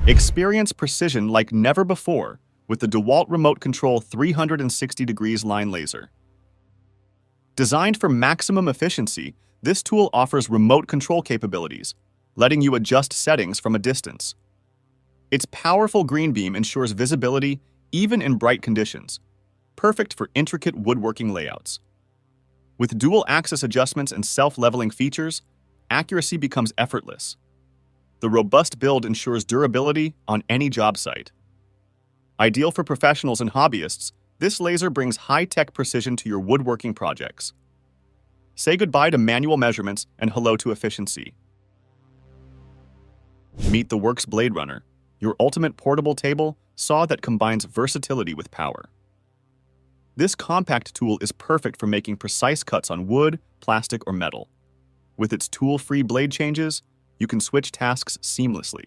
Experience precision like never before with the DeWalt Remote Control 360 degrees line laser. Designed for maximum efficiency, this tool offers remote control capabilities, letting you adjust settings from a distance. Its powerful green beam ensures visibility even in bright conditions, perfect for intricate woodworking layouts. With dual axis adjustments and self-leveling features, accuracy becomes effortless. The robust build ensures durability on any job site. Ideal for professionals and hobbyists, this laser brings high-tech precision to your woodworking projects. Say goodbye to manual measurements and hello to efficiency. Meet the Worx BladeRunner, your ultimate portable table saw that combines versatility with power. This compact tool is perfect for making precise cuts on wood, plastic, or metal. With its tool-free blade changes, you can switch tasks seamlessly.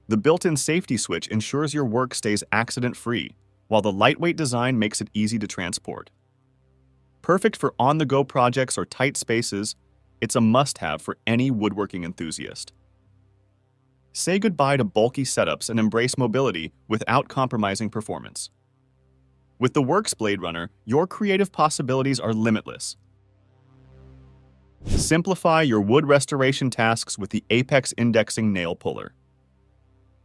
The built-in safety switch ensures your work stays accident-free, while the lightweight design makes it easy to transport. Perfect for on-the-go projects or tight spaces, it's a must-have for any woodworking enthusiast. Say goodbye to bulky setups and embrace mobility without compromising performance. With the Worx BladeRunner, your creative possibilities are limitless. Simplify your wood restoration tasks with the Apex Indexing Nail Puller.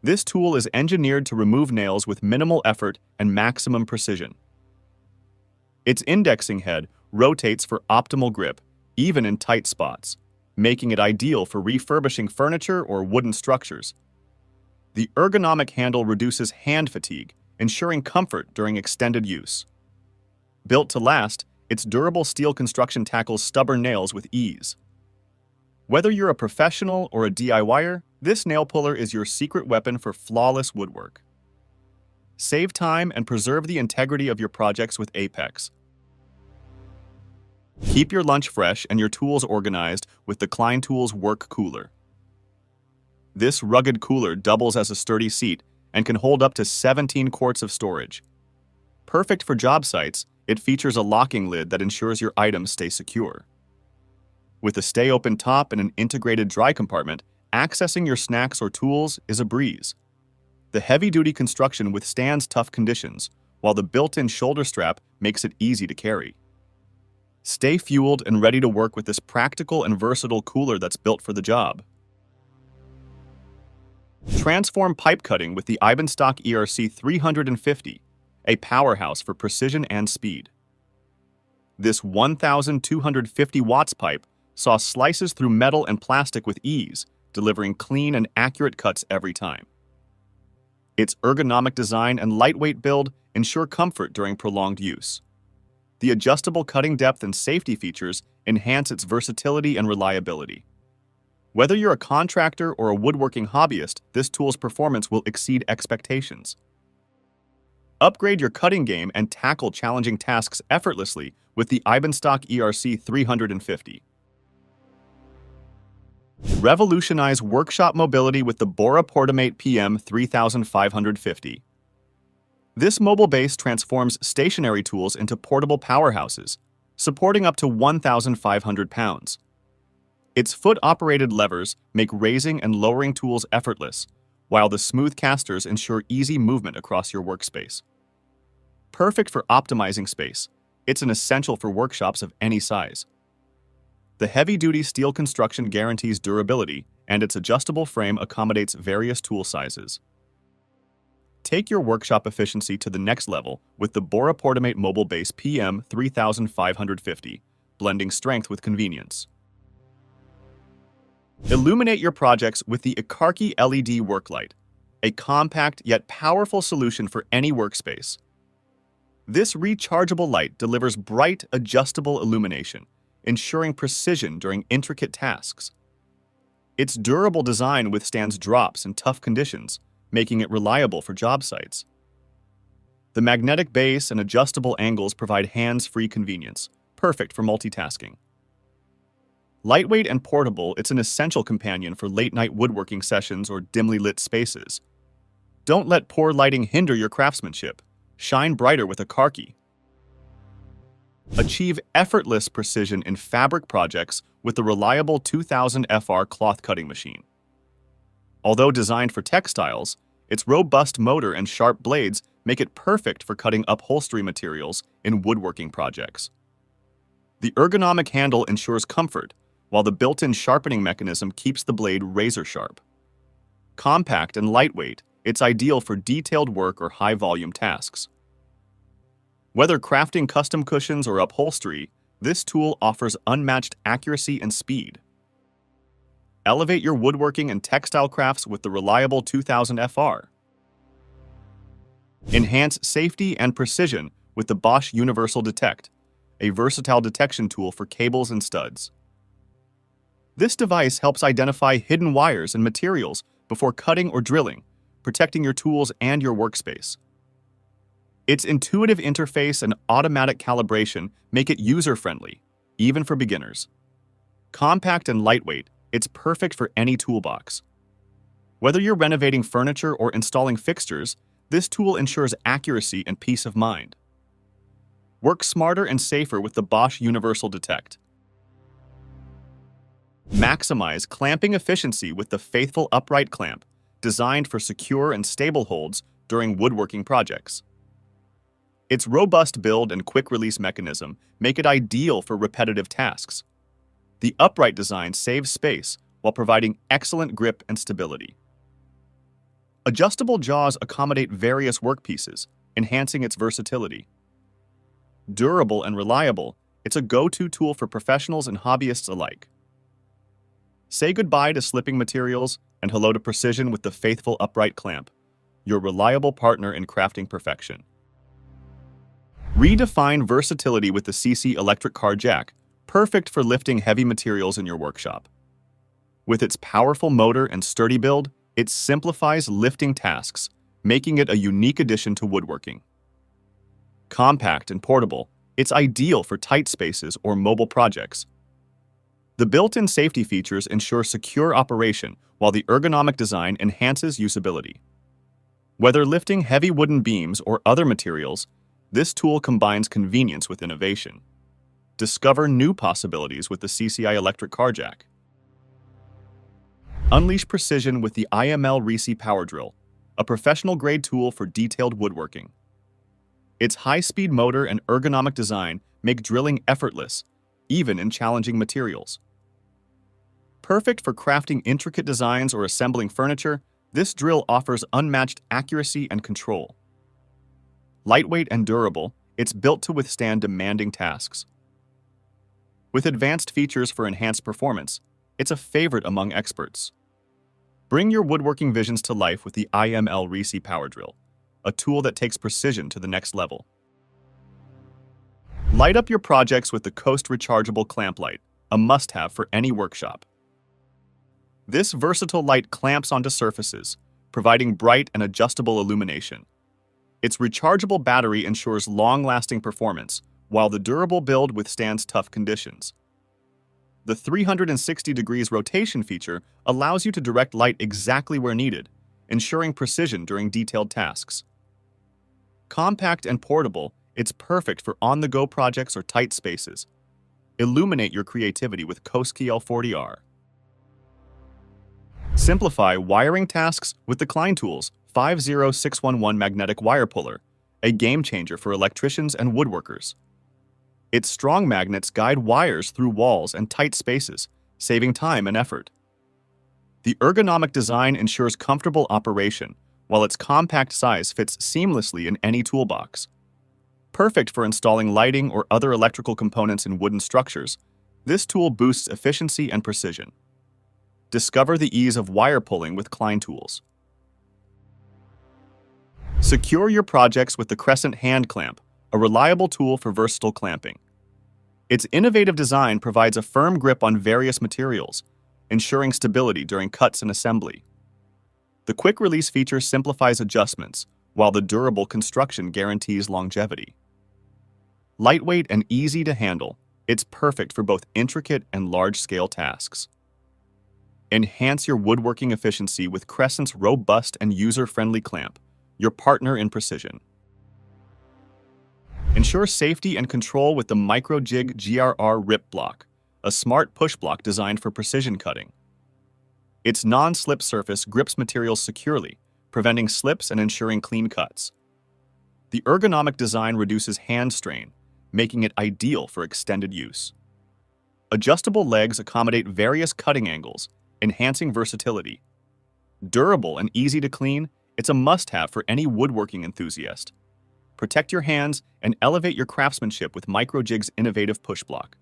This tool is engineered to remove nails with minimal effort and maximum precision. Its indexing head rotates for optimal grip, even in tight spots, making it ideal for refurbishing furniture or wooden structures. The ergonomic handle reduces hand fatigue, ensuring comfort during extended use. Built to last, its durable steel construction tackles stubborn nails with ease. Whether you're a professional or a DIYer, this nail puller is your secret weapon for flawless woodwork. Save time and preserve the integrity of your projects with Apex. Keep your lunch fresh and your tools organized with the Klein Tools Work Cooler. This rugged cooler doubles as a sturdy seat and can hold up to 17 quarts of storage. Perfect for job sites, it features a locking lid that ensures your items stay secure. With a stay-open top and an integrated dry compartment, accessing your snacks or tools is a breeze. The heavy-duty construction withstands tough conditions, while the built-in shoulder strap makes it easy to carry. Stay fueled and ready to work with this practical and versatile cooler that's built for the job. Transform pipe cutting with the Eibenstock ERC 350, a powerhouse for precision and speed. This 1,250 watts pipe saw slices through metal and plastic with ease, delivering clean and accurate cuts every time. Its ergonomic design and lightweight build ensure comfort during prolonged use. The adjustable cutting depth and safety features enhance its versatility and reliability. Whether you're a contractor or a woodworking hobbyist, this tool's performance will exceed expectations. Upgrade your cutting game and tackle challenging tasks effortlessly with the Eibenstock ERC 350. Revolutionize workshop mobility with the Bora Portamate PM 3550. This mobile base transforms stationary tools into portable powerhouses, supporting up to 1,500 pounds. Its foot-operated levers make raising and lowering tools effortless, while the smooth casters ensure easy movement across your workspace. Perfect for optimizing space, it's an essential for workshops of any size. The heavy-duty steel construction guarantees durability, and its adjustable frame accommodates various tool sizes. Take your workshop efficiency to the next level with the Bora Portamate Mobile Base PM 3550, blending strength with convenience. Illuminate your projects with the ERC LED work light, a compact yet powerful solution for any workspace. This rechargeable light delivers bright, adjustable illumination, ensuring precision during intricate tasks. Its durable design withstands drops in tough conditions, making it reliable for job sites. The magnetic base and adjustable angles provide hands-free convenience, perfect for multitasking. Lightweight and portable, it's an essential companion for late-night woodworking sessions or dimly lit spaces. Don't let poor lighting hinder your craftsmanship. Shine brighter with ERC. Achieve effortless precision in fabric projects with the reliable 2000 FR cloth cutting machine. Although designed for textiles, its robust motor and sharp blades make it perfect for cutting upholstery materials in woodworking projects. The ergonomic handle ensures comfort, while the built-in sharpening mechanism keeps the blade razor-sharp. Compact and lightweight, it's ideal for detailed work or high-volume tasks. Whether crafting custom cushions or upholstery, this tool offers unmatched accuracy and speed. Elevate your woodworking and textile crafts with the reliable 2000 FR. Enhance safety and precision with the Bosch Universal Detect, a versatile detection tool for cables and studs. This device helps identify hidden wires and materials before cutting or drilling, protecting your tools and your workspace. Its intuitive interface and automatic calibration make it user-friendly, even for beginners. Compact and lightweight, it's perfect for any toolbox. Whether you're renovating furniture or installing fixtures, this tool ensures accuracy and peace of mind. Work smarter and safer with the Bosch Universal Detect. Maximize clamping efficiency with the faithful upright clamp, designed for secure and stable holds during woodworking projects. Its robust build and quick-release mechanism make it ideal for repetitive tasks. The upright design saves space while providing excellent grip and stability. Adjustable jaws accommodate various workpieces, enhancing its versatility. Durable and reliable, it's a go-to tool for professionals and hobbyists alike. Say goodbye to slipping materials and hello to precision with the faithful upright clamp, your reliable partner in crafting perfection. Redefine versatility with the CC electric car jack, perfect for lifting heavy materials in your workshop. With its powerful motor and sturdy build, it simplifies lifting tasks, making it a unique addition to woodworking. Compact and portable, it's ideal for tight spaces or mobile projects. The built-in safety features ensure secure operation, while the ergonomic design enhances usability. Whether lifting heavy wooden beams or other materials, this tool combines convenience with innovation. Discover new possibilities with the CCI electric car jack. Unleash precision with the IML REC power drill, a professional-grade tool for detailed woodworking. Its high-speed motor and ergonomic design make drilling effortless, even in challenging materials. Perfect for crafting intricate designs or assembling furniture, this drill offers unmatched accuracy and control. Lightweight and durable, it's built to withstand demanding tasks. With advanced features for enhanced performance, it's a favorite among experts. Bring your woodworking visions to life with the IML REC power drill, a tool that takes precision to the next level. Light up your projects with the Coast rechargeable clamp light, a must-have for any workshop. This versatile light clamps onto surfaces, providing bright and adjustable illumination. Its rechargeable battery ensures long-lasting performance, while the durable build withstands tough conditions. The 360 degrees rotation feature allows you to direct light exactly where needed, ensuring precision during detailed tasks. Compact and portable, it's perfect for on-the-go projects or tight spaces. Illuminate your creativity with Coast L40R. Simplify wiring tasks with the Klein Tools 50611 magnetic wire puller, a game-changer for electricians and woodworkers. Its strong magnets guide wires through walls and tight spaces, saving time and effort. The ergonomic design ensures comfortable operation, while its compact size fits seamlessly in any toolbox. Perfect for installing lighting or other electrical components in wooden structures, this tool boosts efficiency and precision. Discover the ease of wire pulling with Klein Tools. Secure your projects with the Crescent hand clamp, a reliable tool for versatile clamping. Its innovative design provides a firm grip on various materials, ensuring stability during cuts and assembly. The quick-release feature simplifies adjustments, while the durable construction guarantees longevity. Lightweight and easy to handle, it's perfect for both intricate and large-scale tasks. Enhance your woodworking efficiency with Crescent's robust and user-friendly clamp, your partner in precision. Ensure safety and control with the MicroJig GRR Rip Block, a smart push block designed for precision cutting. Its non-slip surface grips materials securely, preventing slips and ensuring clean cuts. The ergonomic design reduces hand strain, making it ideal for extended use. Adjustable legs accommodate various cutting angles, enhancing versatility. Durable and easy to clean, it's a must-have for any woodworking enthusiast. Protect your hands and elevate your craftsmanship with Microjig's innovative push block.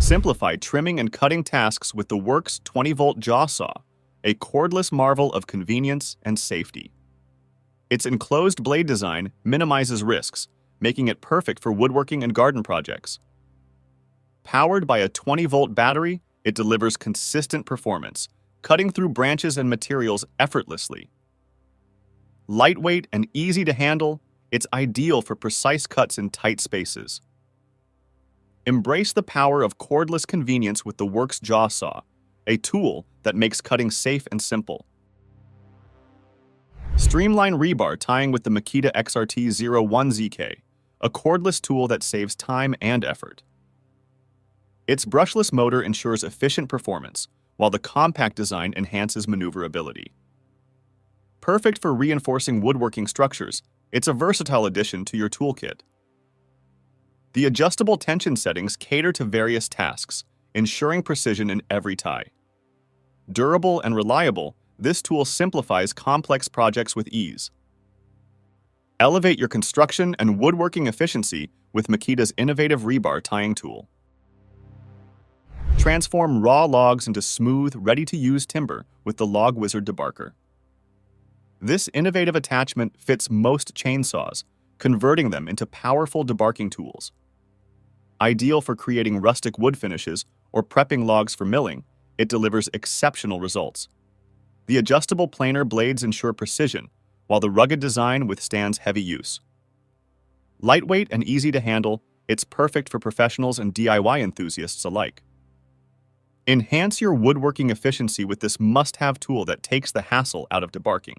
Simplify trimming and cutting tasks with the Worx 20-volt jaw saw, a cordless marvel of convenience and safety. Its enclosed blade design minimizes risks, making it perfect for woodworking and garden projects. Powered by a 20-volt battery, it delivers consistent performance, cutting through branches and materials effortlessly. Lightweight and easy to handle, it's ideal for precise cuts in tight spaces. Embrace the power of cordless convenience with the Worx jaw saw, a tool that makes cutting safe and simple. Streamline rebar tying with the Makita XRT-01ZK, a cordless tool that saves time and effort. Its brushless motor ensures efficient performance, while the compact design enhances maneuverability. Perfect for reinforcing woodworking structures, it's a versatile addition to your toolkit. The adjustable tension settings cater to various tasks, ensuring precision in every tie. Durable and reliable, this tool simplifies complex projects with ease. Elevate your construction and woodworking efficiency with Makita's innovative rebar tying tool. Transform raw logs into smooth, ready-to-use timber with the Log Wizard debarker. This innovative attachment fits most chainsaws, converting them into powerful debarking tools. Ideal for creating rustic wood finishes or prepping logs for milling, it delivers exceptional results. The adjustable planer blades ensure precision, while the rugged design withstands heavy use. Lightweight and easy to handle, it's perfect for professionals and DIY enthusiasts alike. Enhance your woodworking efficiency with this must-have tool that takes the hassle out of debarking.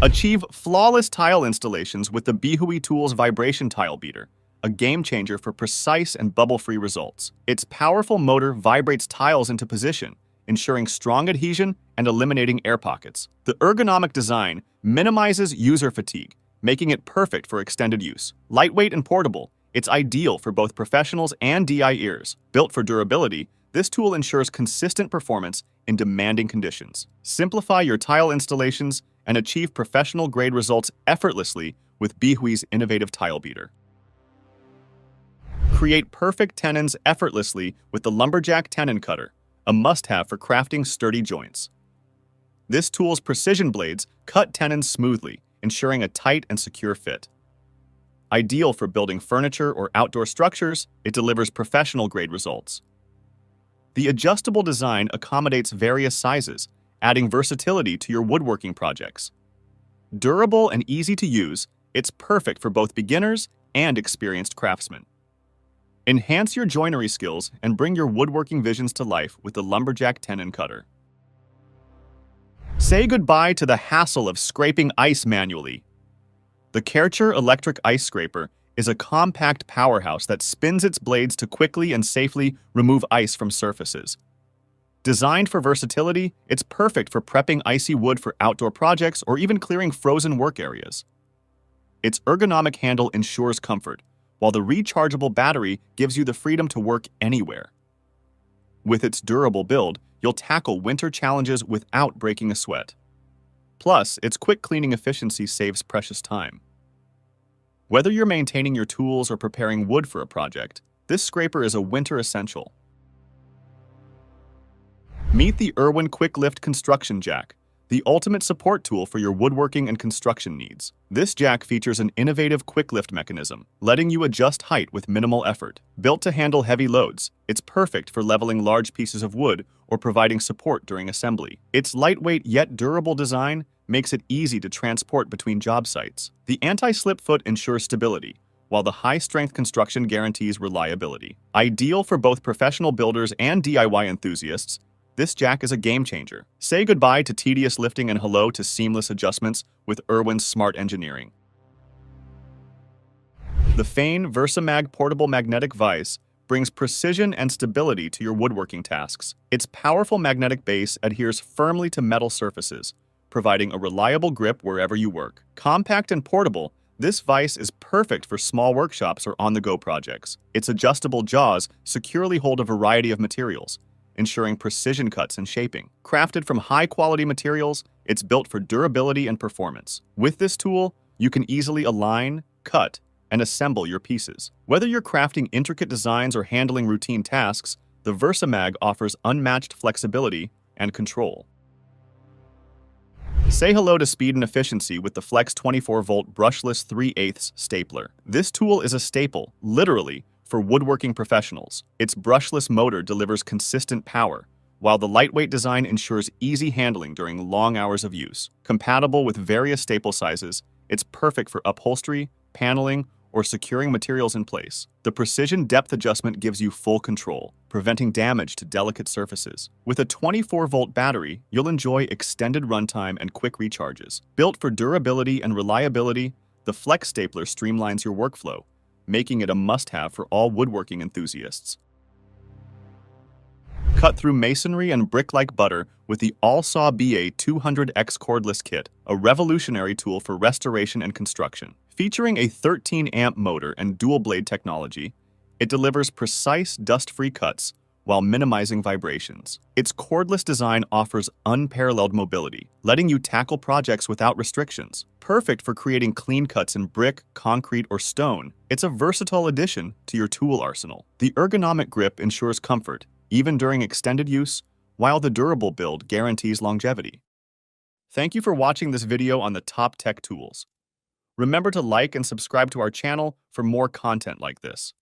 Achieve flawless tile installations with the Bihui Tools Vibration Tile Beater, a game-changer for precise and bubble-free results. Its powerful motor vibrates tiles into position, ensuring strong adhesion and eliminating air pockets. The ergonomic design minimizes user fatigue, making it perfect for extended use. Lightweight and portable, it's ideal for both professionals and DIYers. Built for durability, this tool ensures consistent performance in demanding conditions. Simplify your tile installations and achieve professional-grade results effortlessly with Bihui's innovative tile beater. Create perfect tenons effortlessly with the Lumberjack Tenon Cutter, a must-have for crafting sturdy joints. This tool's precision blades cut tenons smoothly, ensuring a tight and secure fit. Ideal for building furniture or outdoor structures, it delivers professional-grade results. The adjustable design accommodates various sizes, adding versatility to your woodworking projects. Durable and easy to use, it's perfect for both beginners and experienced craftsmen. Enhance your joinery skills and bring your woodworking visions to life with the Lumberjack Tenon Cutter. Say goodbye to the hassle of scraping ice manually. The Kärcher electric ice scraper is a compact powerhouse that spins its blades to quickly and safely remove ice from surfaces. Designed for versatility, it's perfect for prepping icy wood for outdoor projects or even clearing frozen work areas. Its ergonomic handle ensures comfort, while the rechargeable battery gives you the freedom to work anywhere. With its durable build, you'll tackle winter challenges without breaking a sweat. Plus, its quick cleaning efficiency saves precious time. Whether you're maintaining your tools or preparing wood for a project, this scraper is a winter essential. Meet the Irwin Quick Lift Construction Jack, the ultimate support tool for your woodworking and construction needs. This jack features an innovative quick lift mechanism, letting you adjust height with minimal effort. Built to handle heavy loads, it's perfect for leveling large pieces of wood or providing support during assembly. Its lightweight yet durable design makes it easy to transport between job sites. The anti-slip foot ensures stability, while the high-strength construction guarantees reliability. Ideal for both professional builders and DIY enthusiasts, this jack is a game-changer. Say goodbye to tedious lifting and hello to seamless adjustments with Irwin's smart engineering. The Fein VersaMag portable magnetic vise brings precision and stability to your woodworking tasks. Its powerful magnetic base adheres firmly to metal surfaces, providing a reliable grip wherever you work. Compact and portable, this vise is perfect for small workshops or on-the-go projects. Its adjustable jaws securely hold a variety of materials, ensuring precision cuts and shaping. Crafted from high-quality materials, it's built for durability and performance. With this tool, you can easily align, cut, and assemble your pieces. Whether you're crafting intricate designs or handling routine tasks, the VersaMag offers unmatched flexibility and control. Say hello to speed and efficiency with the Flex 24-volt brushless 3/8 stapler. This tool is a staple, literally, for woodworking professionals. Its brushless motor delivers consistent power, while the lightweight design ensures easy handling during long hours of use. Compatible with various staple sizes, it's perfect for upholstery, paneling, or securing materials in place. The precision depth adjustment gives you full control, preventing damage to delicate surfaces. With a 24-volt battery, you'll enjoy extended runtime and quick recharges. Built for durability and reliability, the Flex stapler streamlines your workflow, making it a must-have for all woodworking enthusiasts. Cut through masonry and brick like butter with the All-Saw BA 200X cordless kit, a revolutionary tool for restoration and construction. Featuring a 13-amp motor and dual-blade technology, it delivers precise, dust-free cuts while minimizing vibrations. Its cordless design offers unparalleled mobility, letting you tackle projects without restrictions. Perfect for creating clean cuts in brick, concrete, or stone, it's a versatile addition to your tool arsenal. The ergonomic grip ensures comfort, even during extended use, while the durable build guarantees longevity. Thank you for watching this video on the top tech tools. Remember to like and subscribe to our channel for more content like this.